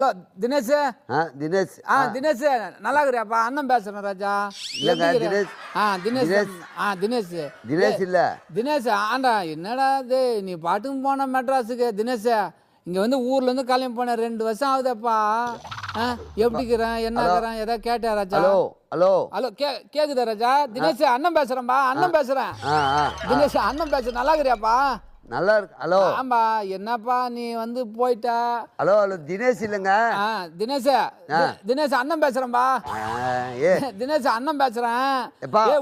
Hello Dinesh. Dinesh. Dinesh நல்லா இருக்கிறியாப்பா? அண்ணன் பேசுறேன் ராஜா. இல்லைங்க தினேஷ். தினேஷ். தினேஷ். தினேஷ் இல்ல தினேஷ் ஆண்டா என்னடா இது நீ பாட்டுக்கு போன மெட்ராஸுக்கு தினேஷ். இங்க வந்து ஊர்ல இருந்து கிளம்பி போன 2 வருஷம் ஆகுதப்பா. எப்படிக்கிறேன் என்னக்கிறேன் ஏதாவது கேட்டா ராஜா? ஹலோ ஹலோ ஹலோ கேக்குதா ராஜா? தினேஷ் அண்ணன் பேசுறேன்பா. அண்ணன் பேசுறேன். தினேஷ் அண்ணன் பேசுறேன். நல்லா இருக்கிறியாப்பா? நல்லா இருக்கு. ஹலோ ஆம்பா என்னப்பா நீ வந்து போயிட்டா? ஹலோ ஹலோ தினேஷ் இல்லைங்க. தினேஷ். தினேஷ் அண்ணன் பேசுறேன்பா. தினேஷ் அண்ணன் பேசுறேன்.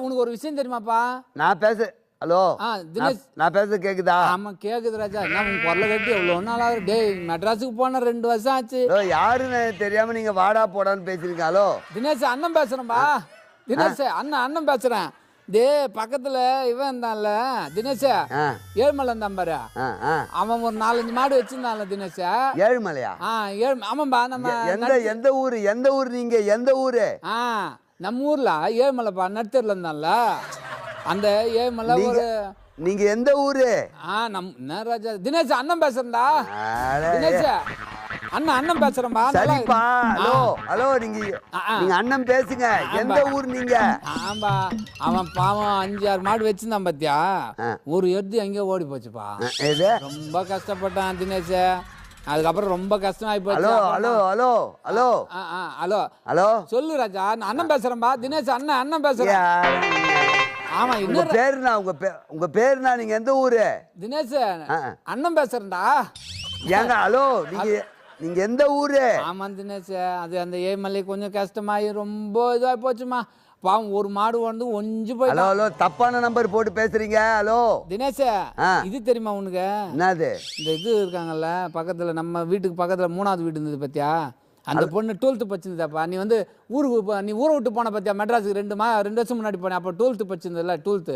உனக்கு ஒரு விஷயம் தெரியுமாப்பா? நான் பேச ஹலோ தினேஷ் நான் பேச கேக்குதா? ஆமா கேக்குது ராஜா. என்ன உன் குரலை கட்டி எவ்வளவு நாள் ஆகுது? டேய் மெட்ராஸுக்கு போன 2 வருஷம் ஆச்சு. யாருன்னு தெரியாம நீங்க வாடா போடான்னு பேசிருக்கீங்க. ஹலோ தினேஷ் அண்ணன் பேசுறேன்பா. தினேஷ் அண்ணன் பேசுறேன். டே பக்கத்துல இவன் இருந்தான்ல தினேஷ், ஏழுமலை இருந்தான் பாரு. அவன் ஒரு 4-5 மாடு வச்சிருந்தான்ல தினேஷ். ஏழுமலையா? ஆமாம்பா. நம்ம எந்த ஊரு? எந்த ஊர் நீங்க? எந்த ஊரு? நம்ம ஊர்ல ஏழுமலைப்பா நடுத்தர்ல இருந்தான்ல அந்த ஏழுமலை. ஒரு நீங்க எந்த ஊரு? என்ன ராஜா? தினேஷ் அண்ணன் பேசுறேன்டா. தினேஷ் அண்ணன் பேசுறேன்பா. சரிப்பா. ஹலோ ஹலோ நீங்க அண்ணன் பேசுங்க. எந்த ஊர் நீங்க? ஆம்பா அவன் பாவம் 5-6 மாடு வச்சிருந்தான் பாத்தியா? ஒரு எருது எங்கேயோ ஓடி போச்சுப்பா. ரொம்ப கஷ்டப்பட்டான் தினேஷ். அதுக்கப்புறம் ரொம்ப கஷ்டமாயி போச்சு. Hello hello hello hello hello hello சொல்லு ராஜா. அண்ணன் பேசுறேன்பா. தினேஷ் அண்ணன் பேசுறேன். ஆமா உங்க பேருனா? உங்க பேருனா? நீங்க எந்த ஊரு? தினேஷ் அண்ணன் பேசுறேன்டா. ஏங்க ஹலோ நீங்க எந்த ஊரு? ஆமா தினேஷ் அது அந்த ஏமலை கொஞ்சம் கஷ்டமாயி ரொம்ப இதுவாகி போச்சுமா. பாவம் ஒரு மாடு வந்து ஒஞ்சு போய். ஹலோ ஹலோ தப்பான நம்பர் போட்டு பேசுறீங்க. ஹலோ தினேஷ் இது தெரியுமா உனக்கு? என்னது? இந்த இது இருக்காங்கல்ல பக்கத்துல நம்ம வீட்டுக்கு பக்கத்துல 3வது வீடு இருந்தது பாத்தியா? அந்த பொண்ணு 12th படிச்சிருந்தாப்பா. நீ வந்து நீ ஊரை விட்டு போன பாத்தியா மெட்ராஸுக்கு 2 வருஷம் முன்னாடி போனேன். அப்போ 12th படிச்சிருந்தல 12th.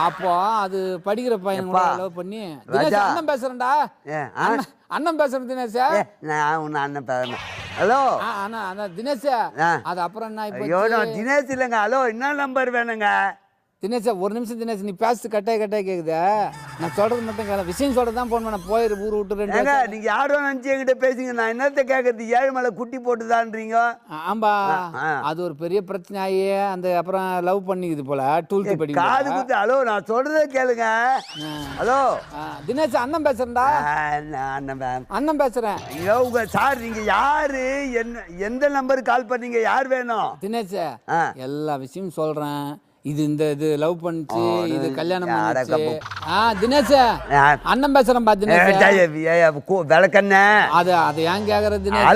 அப்போ அது படிக்கிற பையன் லவ் பண்ணி. தினேஷ் அண்ணன் பேசுறேன்டா. அண்ணன் பேசுறேன் தினேஷ். அண்ணன் பேசுறேன். ஹலோ அண்ணா தினேஷ் அது அப்புறம் என்ன இப்போ? தினேஷ் இல்லைங்க. ஹலோ என்ன நம்பர் வேணுங்க? தினேஷ் ஒரு நிமிஷம் தினேஷ். நீ பேசு கட்டாய கேக்குது. நான் சொல்றது மட்டும் கேள. விஷயம் சொல்றது தான் போன் பண்ண. போயிரு ஊர் விட்டு 2 வருஷம். நீங்க யாரோ நினைச்சு என்கிட்ட பேசுங்க. நான் என்னத்த கேட்கறது? ஏழுமலை குட்டி போட்டுதான்றீங்க. ஆம்பா அது ஒரு பெரிய பிரச்சனை ஆகி அந்த அப்புறம் லவ் பண்ணிக்குது போல 12th படி. காது குத்து. ஹலோ நான் சொல்றதே கேளுங்க. ஹலோ தினேஷ் அண்ணன் பேசுறேன்டா. அண்ணன் பேசுறேன். உங்க சார் நீங்க யாரு? எந்த நம்பருக்கு கால் பண்ணீங்க? யார் வேணும்? தினேஷ் எல்லா விஷயமும் சொல்றேன். இது லவ் பண்ணிச்சு, இது கல்யாணம் பண்ணிச்சு. தினேஷ் அண்ணன் பேசுறேன்பா. தினேஷ் விளக்கண்ண அது ஏன் கேக்குற தினேஷ்?